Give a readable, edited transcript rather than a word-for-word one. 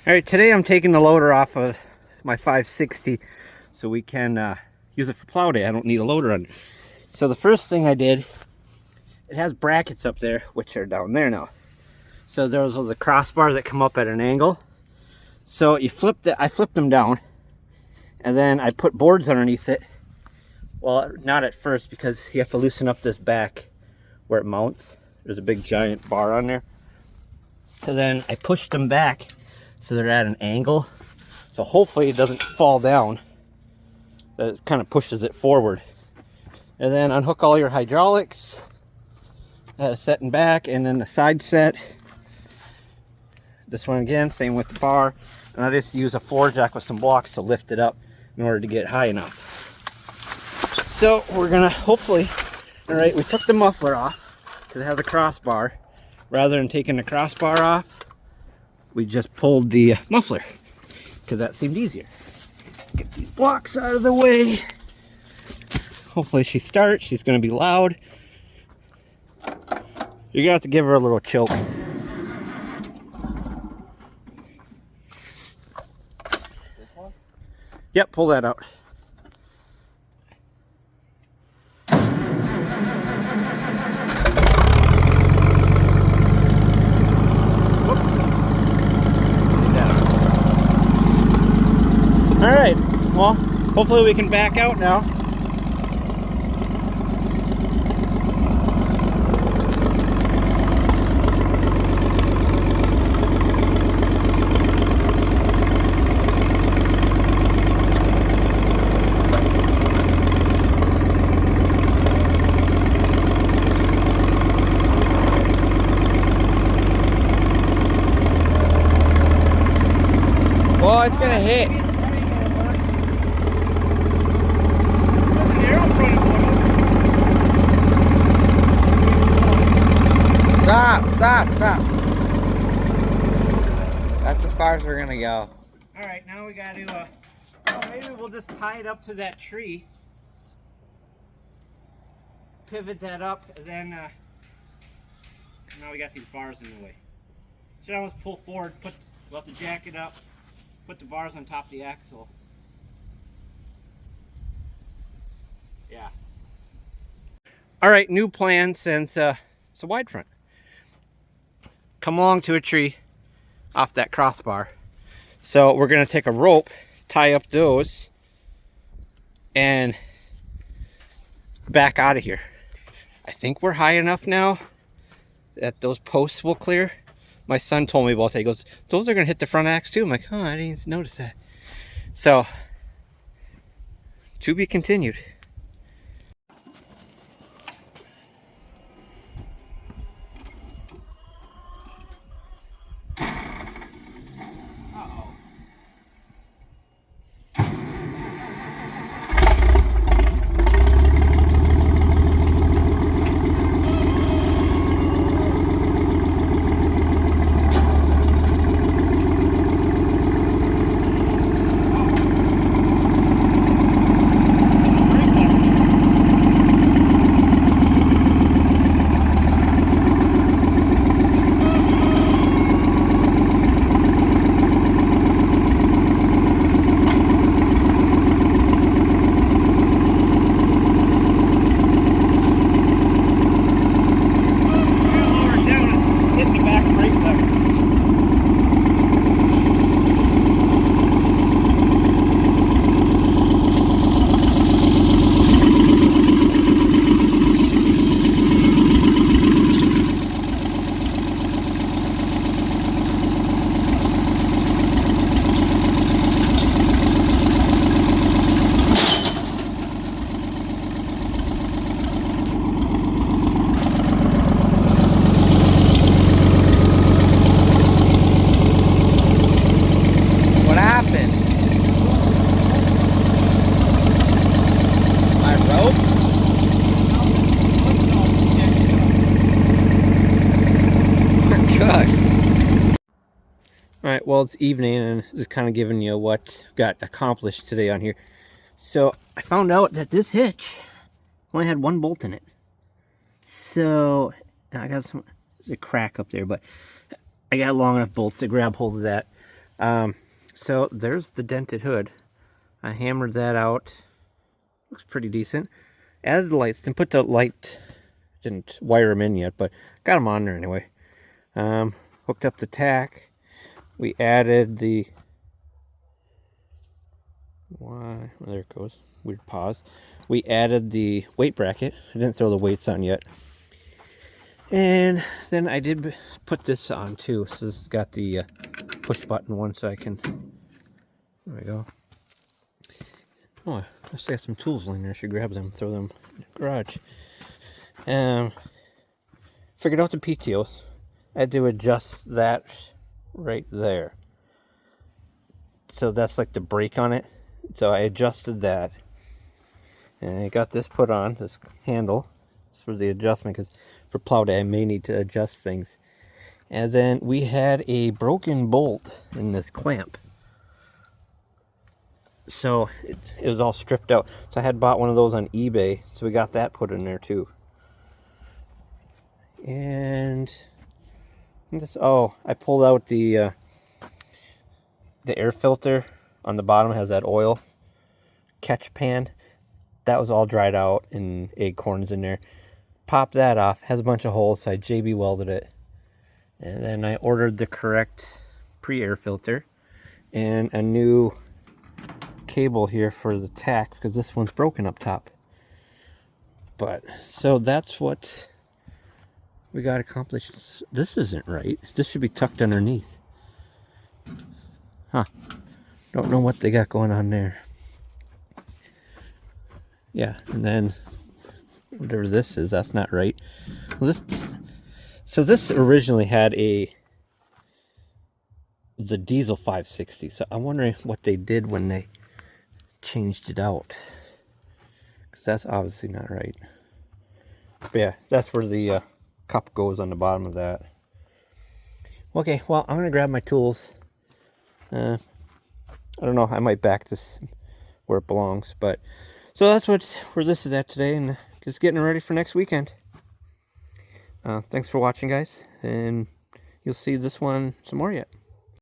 All right, today I'm taking the loader off of my 560 so we can use it for plow day. I don't need a loader under. So the first thing I did, it has brackets up there, which are down there now. So those are the crossbars that come up at an angle. So you flip I flipped them down, and then I put boards underneath it. Well, not at first, because you have to loosen up this back where it mounts. There's a big giant bar on there. So then I pushed them back so they're at an angle. So hopefully it doesn't fall down. It kind of pushes it forward. And then unhook all your hydraulics. Set and back, and then the side set. This one again, same with the bar. And I just use a floor jack with some blocks to lift it up in order to get high enough. So we're gonna hopefully, all right, we took the muffler off because it has a crossbar. Rather than taking the crossbar off, we just pulled the muffler because that seemed easier. Get these blocks out of the way. Hopefully she starts. She's gonna be loud. You're gonna have to give her a little choke. This one? Yep, pull that out. All right, well, hopefully we can back out now. Well, it's gonna hit. Stop. That's as far as we're gonna go. All right, now we got to, well, maybe we'll just tie it up to that tree. Pivot that up, and then, now we got these bars in the way. Should always pull forward, we'll have to jack it up, put the bars on top of the axle. Yeah. All right, new plan since it's a wide front. Come along to a tree off that crossbar. So we're gonna take a rope, tie up those, and back out of here. I think we're high enough now that those posts will clear. My son told me about that. He goes, those are gonna hit the front axe too. I'm like, oh, I didn't even notice that. So, to be continued. All right, well, it's evening and just kind of giving you what got accomplished today on here. So I found out that this hitch only had one bolt in it. So I got there's a crack up there, but I got long enough bolts to grab hold of that. So there's the dented hood. I hammered that out. Looks pretty decent. Added the lights. Didn't put the light, didn't wire them in yet, but got them on there anyway. Hooked up the tack. We added the, why, well, there it goes. Weird pause. We added the weight bracket. I didn't throw the weights on yet. And then I did put this on too. So this has got the push button one, so I can, there we go. Oh, I still got some tools laying there. I should grab them, throw them in the garage. Figured out the PTOs. I had to adjust that right there. So that's like the brake on it. So I adjusted that. And I got this put on, this handle. It's for the adjustment, because for plow day I may need to adjust things. And then we had a broken bolt in this clamp. So it was all stripped out. So I had bought one of those on eBay. So we got that put in there too. And this, oh, I pulled out the air filter on the bottom. Has that oil catch pan. That was all dried out and acorns in there. Popped that off. Has a bunch of holes, so I JB welded it. And then I ordered the correct pre-air filter and a new cable here for the tack, because this one's broken up top. But so that's what we got accomplished. This isn't right. This should be tucked underneath. Huh. Don't know what they got going on there. Yeah, and then whatever this is, that's not right. Well, this originally had the diesel 560. So I'm wondering what they did when they changed it out, because that's obviously not right. But yeah, that's where the cup goes on the bottom of that. Okay, well, I'm gonna grab my tools. I don't know, I might back this where it belongs, but so that's where this is at today, and just getting ready for next weekend. Thanks for watching, guys, and you'll see this one some more yet.